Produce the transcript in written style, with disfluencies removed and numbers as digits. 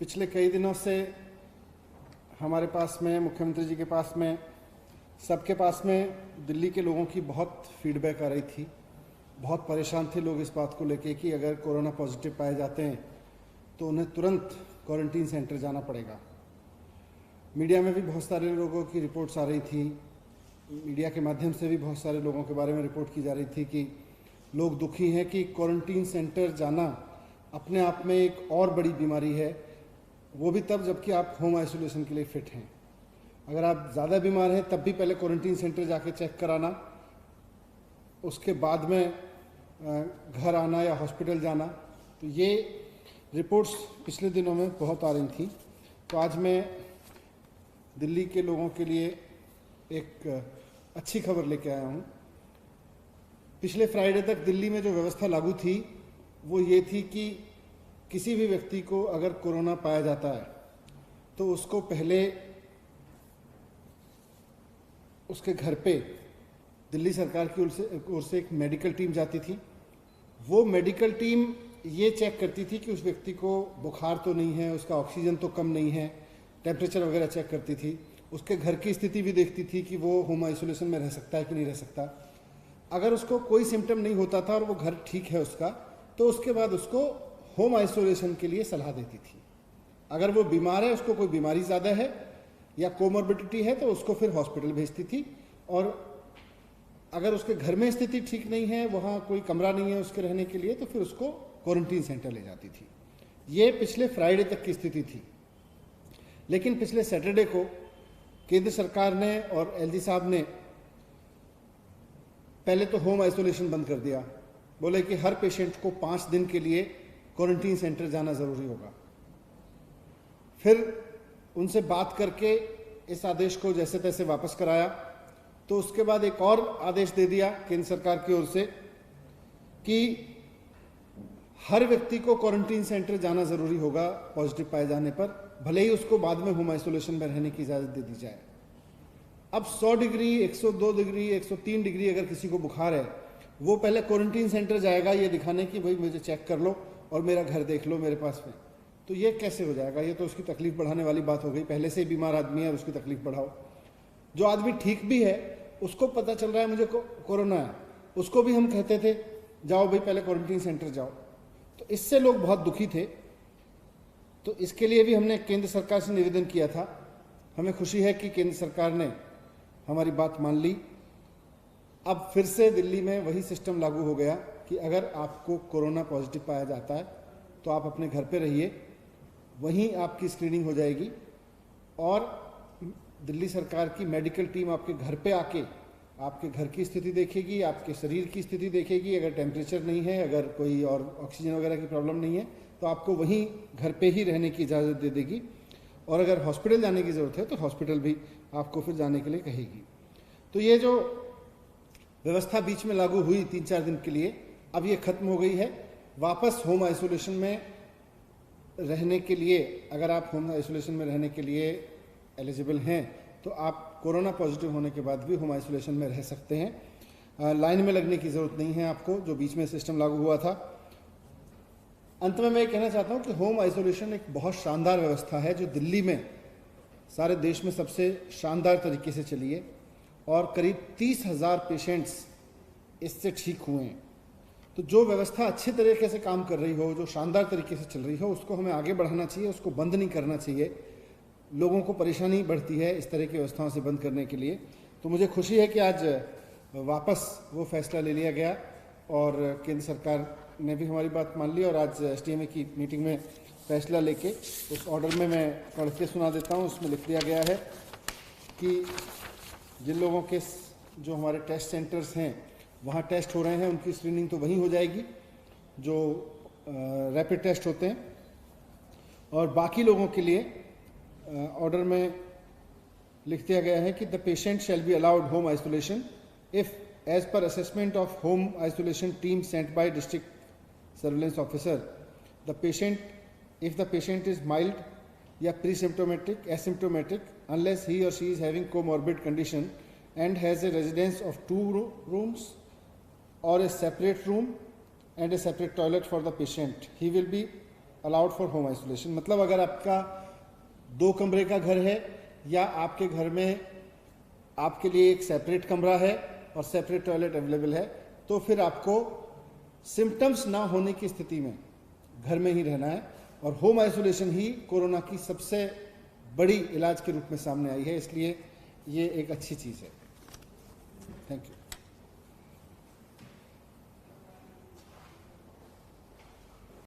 पिछले कई दिनों से हमारे पास में, मुख्यमंत्री जी के पास में, सबके पास में दिल्ली के लोगों की बहुत फीडबैक आ रही थी। बहुत परेशान थे लोग इस बात को लेके कि अगर कोरोना पॉजिटिव पाए जाते हैं तो उन्हें तुरंत क्वारंटीन सेंटर जाना पड़ेगा। मीडिया में भी बहुत सारे लोगों की रिपोर्ट्स आ रही थी, मीडिया के माध्यम से भी बहुत सारे लोगों के बारे में रिपोर्ट की जा रही थी कि लोग दुखी हैं कि क्वारंटीन सेंटर जाना अपने आप में एक और बड़ी बीमारी है, वो भी तब जबकि आप होम आइसोलेशन के लिए फिट हैं। अगर आप ज़्यादा बीमार हैं तब भी पहले क्वारंटीन सेंटर जाके चेक कराना, उसके बाद में घर आना या हॉस्पिटल जाना। तो ये रिपोर्ट्स पिछले दिनों में बहुत आ रही थी। तो आज मैं दिल्ली के लोगों के लिए एक अच्छी खबर लेके आया हूँ। पिछले फ्राइडे तक दिल्ली में जो व्यवस्था लागू थी वो ये थी कि किसी भी व्यक्ति को अगर कोरोना पाया जाता है तो उसको पहले उसके घर पे दिल्ली सरकार की ओर से एक मेडिकल टीम जाती थी। वो मेडिकल टीम ये चेक करती थी कि उस व्यक्ति को बुखार तो नहीं है, उसका ऑक्सीजन तो कम नहीं है, टेम्परेचर वगैरह चेक करती थी। उसके घर की स्थिति भी देखती थी कि वो होम आइसोलेशन में रह सकता है कि नहीं रह सकता। अगर उसको कोई सिम्टम नहीं होता था और वो घर ठीक है उसका, तो उसके बाद उसको होम आइसोलेशन के लिए सलाह देती थी। अगर वो बीमार है, उसको कोई बीमारी ज़्यादा है या कोमॉर्बिडिटी है, तो उसको फिर हॉस्पिटल भेजती थी। और अगर उसके घर में स्थिति ठीक नहीं है, वहाँ कोई कमरा नहीं है उसके रहने के लिए, तो फिर उसको क्वारंटीन सेंटर ले जाती थी। ये पिछले फ्राइडे तक की स्थिति थी। लेकिन पिछले सैटरडे को केंद्र सरकार ने और एलजी साहब ने पहले तो होम आइसोलेशन बंद कर दिया। बोले कि हर पेशेंट को 5 दिन के लिए क्वारंटीन सेंटर जाना ज़रूरी होगा। फिर उनसे बात करके इस आदेश को जैसे तैसे वापस कराया। तो उसके बाद एक और आदेश दे दिया केंद्र सरकार की ओर से कि हर व्यक्ति को क्वारंटीन सेंटर जाना ज़रूरी होगा पॉजिटिव पाए जाने पर, भले ही उसको बाद में होम आइसोलेशन में रहने की इजाज़त दे दी जाए। अब 100 डिग्री, 102 डिग्री, 103 डिग्री अगर किसी को बुखार है, वो पहले क्वारंटीन सेंटर जाएगा ये दिखाने की भाई मुझे चेक कर लो और मेरा घर देख लो मेरे पास में। तो ये कैसे हो जाएगा? ये तो उसकी तकलीफ बढ़ाने वाली बात हो गई। पहले से ही बीमार आदमी है और उसकी तकलीफ बढ़ाओ। जो आदमी ठीक भी है, उसको पता चल रहा है मुझे कोरोना है, उसको भी हम कहते थे जाओ भाई पहले क्वारंटीन सेंटर जाओ। तो इससे लोग बहुत दुखी थे। तो इसके लिए भी हमने केंद्र सरकार से निवेदन किया था। हमें खुशी है कि केंद्र सरकार ने हमारी बात मान ली। अब फिर से दिल्ली में वही सिस्टम लागू हो गया कि अगर आपको कोरोना पॉजिटिव पाया जाता है तो आप अपने घर पे रहिए, वहीं आपकी स्क्रीनिंग हो जाएगी और दिल्ली सरकार की मेडिकल टीम आपके घर पे आके आपके घर की स्थिति देखेगी, आपके शरीर की स्थिति देखेगी। अगर टेम्परेचर नहीं है, अगर कोई और ऑक्सीजन वगैरह की प्रॉब्लम नहीं है, तो आपको वहीं घर पे ही रहने की इजाज़त दे देगी। और अगर हॉस्पिटल जाने की ज़रूरत है तो हॉस्पिटल भी आपको फिर जाने के लिए कहेगी। तो ये जो व्यवस्था बीच में लागू हुई 3-4 दिन के लिए, अब ये खत्म हो गई है। वापस होम आइसोलेशन में रहने के लिए, अगर आप होम आइसोलेशन में रहने के लिए एलिजिबल हैं तो आप कोरोना पॉजिटिव होने के बाद भी होम आइसोलेशन में रह सकते हैं। लाइन में लगने की ज़रूरत नहीं है आपको, जो बीच में सिस्टम लागू हुआ था। अंत में मैं ये कहना चाहता हूँ कि होम आइसोलेशन एक बहुत शानदार व्यवस्था है जो दिल्ली में सारे देश में सबसे शानदार तरीके से चली है और करीब 30,000 पेशेंट्स इससे ठीक हुए हैं। तो जो व्यवस्था अच्छे तरीके से काम कर रही हो, जो शानदार तरीके से चल रही हो, उसको हमें आगे बढ़ाना चाहिए, उसको बंद नहीं करना चाहिए। लोगों को परेशानी बढ़ती है इस तरह की व्यवस्थाओं से बंद करने के लिए। तो मुझे खुशी है कि आज वापस वो फैसला ले लिया गया और केंद्र सरकार ने भी हमारी बात मान ली। और आज एसडीएमए की मीटिंग में फैसला लेके उस ऑर्डर में मैं पढ़ के सुना देता हूँ। उसमें लिख दिया गया है कि जिन लोगों के जो हमारे टेस्ट सेंटर्स हैं वहाँ टेस्ट हो रहे हैं, उनकी स्क्रीनिंग तो वहीं हो जाएगी जो रैपिड टेस्ट होते हैं। और बाकी लोगों के लिए ऑर्डर में लिख दिया गया है कि the patient shall be allowed home isolation if as per assessment of home isolation team sent by district surveillance officer the patient if the patient is mild या pre symptomatic asymptomatic unless he और she is having comorbid condition and has a residence of 2 rooms और a separate room and a separate toilet for the patient. He will be allowed for home isolation. मतलब अगर आपका 2 कमरे का घर है या आपके घर में आपके लिए एक सेपरेट कमरा है और सेपरेट टॉयलेट अवेलेबल है, तो फिर आपको सिम्टम्स ना होने की स्थिति में घर में ही रहना है। और होम आइसोलेशन ही कोरोना की सबसे बड़ी इलाज के रूप में सामने आई है, इसलिए ये एक अच्छी चीज़ है। Thank you.